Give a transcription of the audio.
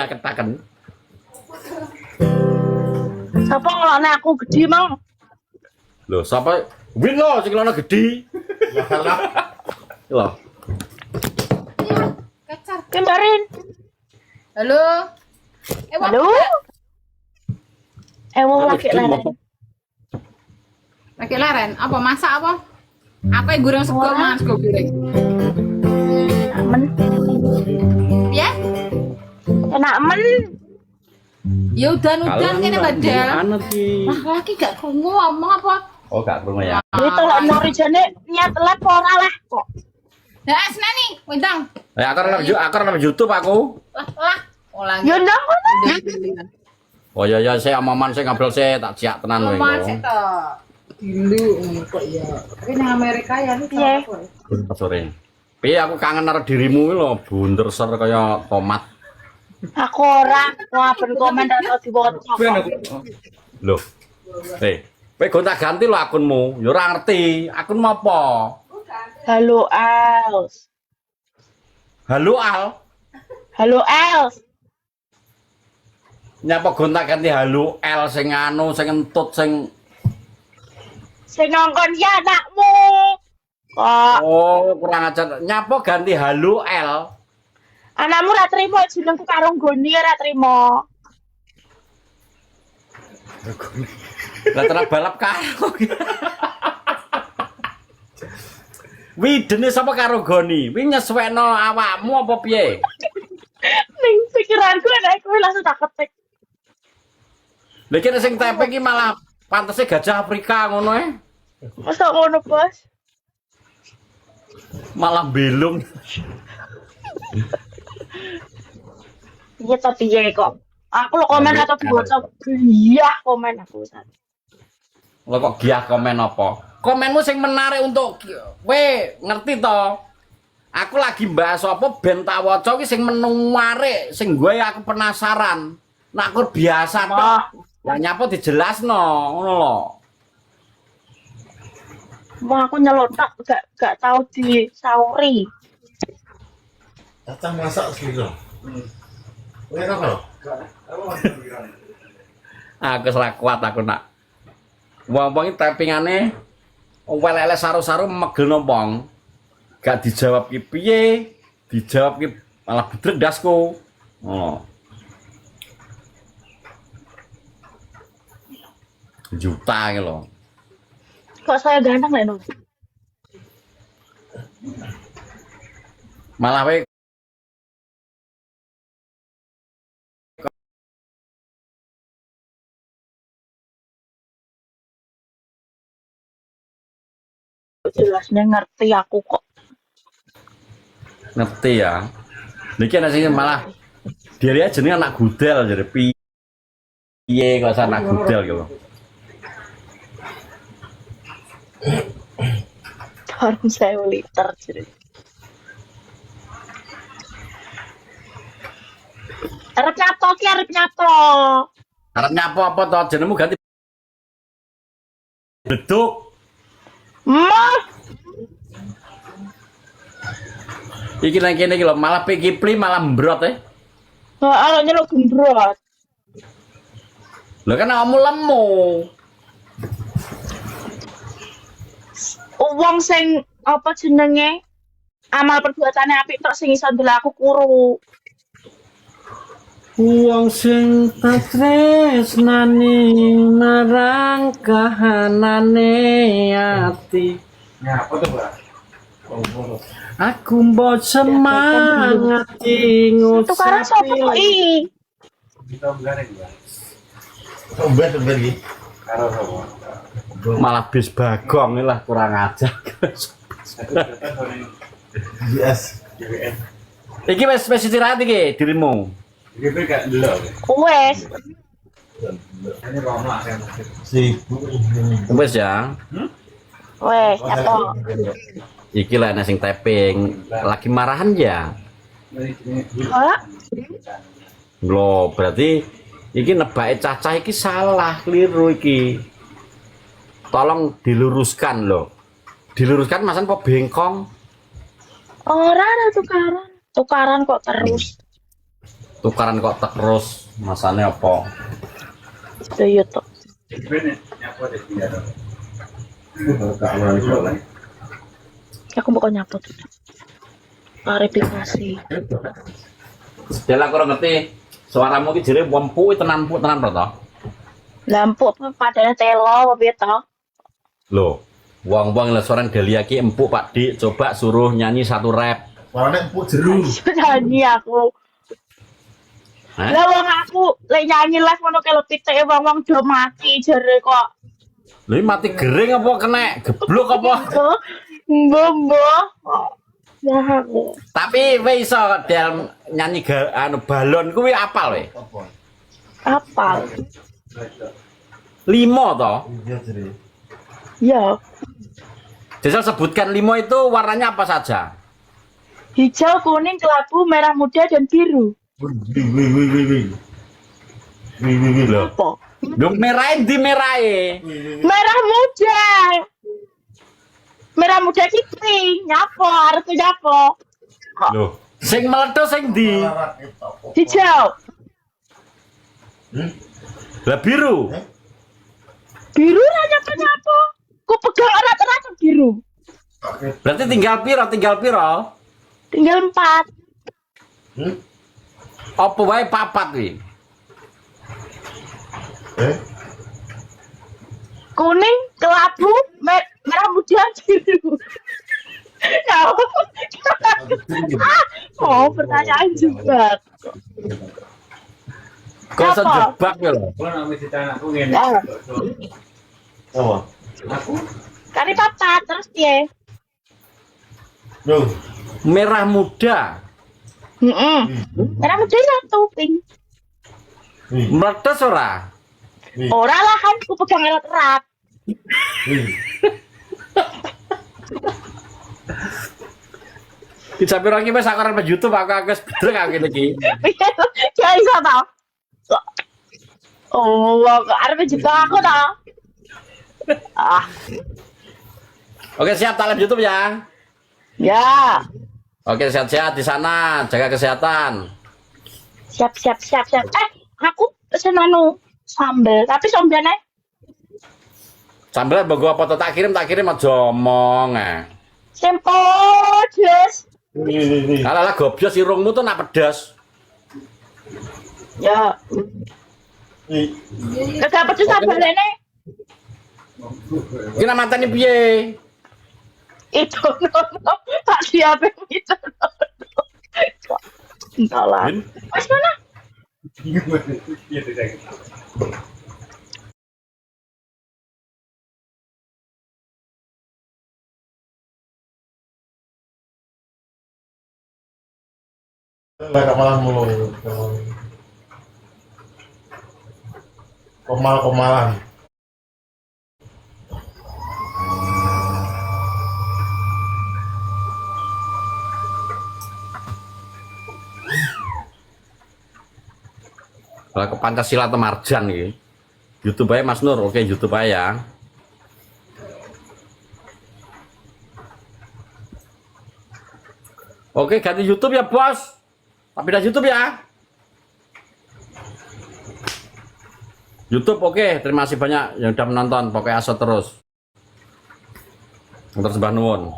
ketaken. Sapa ngelone aku gede mang? Lho, sapa? Win lho sing ngelone gede. Lho. Kecar. Kembarin. Halo. Halo. Mau pakai leren. Pakai leren. Apa masak apa? Apa yang goreng sego mangan sego goreng? Aman. Ya? Enak men. Ya udan-udan kene badal. Anu ki. Lah lagi gak krungu ngomong apa? Oh, gak krungu ya. Itu lek nori jane niat lep ora lah kok. Lah seneni, wendang. Aku nang YouTube aku. Lah. Ulang. Yo ndang ngono. Oh ya saya omongan saya ngobrol saya tak siap tenan kowe. Omongan sik to. Dulu kok ya. Tapi nang Amerika ya iki Piye? Sore. Piye aku kangen karo dirimu iki lho, bunder ser kaya tomat. Aku ora ben komen atau diwoco. Loh. Kowe gonta-ganti lho akunmu. Ya ora ngerti. Akunmu apa? Halo Els. Halo Al. Halo Els. Nyapa gonta-ganti halo L sing anu sing entut sing ngongkon ya anakmu. Kok oh kurang ajar. Nyapa ganti halo L. anakmu ra trimo jenengku karo nggone ra trimo. Lah terus balap karo. Widene sapa karo Goni? Wi nyesuwekno awakmu apa piye? Ning pikiranku enak kowe langsung tak ketik. Lha kene sing tepe iki malah pantese gajah Afrika ngono Masa ngono, Bos? Malah belum. Iya tapi ya kok. Aku lo komen atau diwoco. Iya komen aku saat. Lo kok giah komen apa? Komenmu sing menarik untuk kowe ngerti to? Aku lagi bahas apa ben tak waca iki sing menarik, sing gue aku penasaran. Nak kur biasa tok. Lah nyapa dijelasno, ngono lho. Mau aku nyelotak gak tahu di sauri. Cacah masak gitu. Kowe apa? Aku salah kuat aku nak. Wong-wong iki typingane welek-welek saru-saru megelno wong. Gak dijawab ki piye, dijawab ki malah bedrek dasku. Oh. Juta iki lho. Kok saya ganteng lah, Nur? Malah we Jelasnya ngerti aku kok. ngerti ya. Niki ana sing malah dia jenenge anak gudel jadi piye kok anak gudel gitu. Harus saya liter jadi. Arep nyato ki arep nyato. Arep nyapo apa to jenengmu ganti beduk. Mah, Iki nang kene iki lho malah pikipli malah mbrot kalau nyeluk gembrot. Lho kan kamu lemu. Wong sing apa jenenge amal perbuatane apik tok sing iso ndelok aku kuru. Wong sing tresnani marang kahanane ati. Ya, apa tuh, Mbak? Aku mbok semangat Tukaran sapa kok iki? Kita begarin, Mbak. Obat iki. Karo sapa? malah bis bagong ini lah kurang ajar. Yes. Iki wis istirahat iki dirimu. Iki gak delok. Wes, Ini rono akan. Sibuk. Wis ya. wes nyato. Iki lah ana sing tapping lagi marahan ya. Ora? Lho, berarti iki nebake cacah iki salah, keliru iki. Tolong diluruskan loh. Diluruskan masan kok bengkong. Ora ada tukaran. Tukaran kok terus. Tukaran kok terus, masane apa? Iya toh. Ini nyapa deh dia dong. Keamanan. Aku bukan nyapa tuh. Klarifikasi. Del aku ora ngerti. Suaramu ki jere empuk tenan tenan to? Lampu padane telo apa piye toh? Loh, wong-wong lesoran Delia ki empuk Pak Dik, coba suruh nyanyi satu rap. Warnanya empuk jeru. Nyanyi aku. Hah? Lah wong aku lek nyanyi live ngono kelo pitike wong-wong do mati jere kok. Lha iki mati gering apa kena geblok apa? Mbombo. Ya aku. Tapi kowe iso Del nyanyi anu balon kuwi apal we? Apa? Apa? 5 to? Iya jeru. Ya, Jajal sebutkan 5 itu warnanya apa saja? hijau, kuning, kelabu, merah muda dan biru. Wih. Loh. Apa? Lho merahe di merahe. Merah muda. Merah muda ki pink, nyapo, arep nyapo. Loh, sing meledos sing ndi? Hijau, Lah biru. biru ra nyapo. Ku pegang erat-erat biru. Berarti tinggal piro? Tinggal 4. Apa wae papat kuwi? Kuning, kelabu, merah muda, biru. Ya. Oh, pertanyaan juga. Kok iso Apa? jebak kowe lho. Kalau namanya cerita anakku ngene. Ya. Apa? Aku kari papat terus piye? Loh. Merah muda. Merah muda satu pink. Meledos ora? Ora lah kan ku pegang erat-erat. Bisa piro iki wis sakoran pe YouTube aku bedrek aku iki. Ya iso ta? Oh, kok arep juga aku ta? Ah, Oke, siap talep YouTube ya. ya. Oke, sehat-sehat di sana, jaga kesehatan. Siap. Aku pesen anu sambel, tapi sambelnya Sambel mbok apa tak kirim aja omong. sempo jus. Alah gobios irungmu tuh nak pedas. Ya. Gak pedes sambelnya. Iki nak mateni piye? Itu nono tak siapin itu nono. Entah lah. Mas mana? Iya tidak. Enggak malah mulu. Komal-komalan. Kalau ke Pancasila atau Marjan gitu. YouTube aja Mas Nur, oke YouTube aja ya. Oke ganti YouTube ya bos. Tapi dah YouTube ya. YouTube oke, terima kasih banyak yang udah menonton. Pokoknya asal terus. Terus Mbah Nuwun.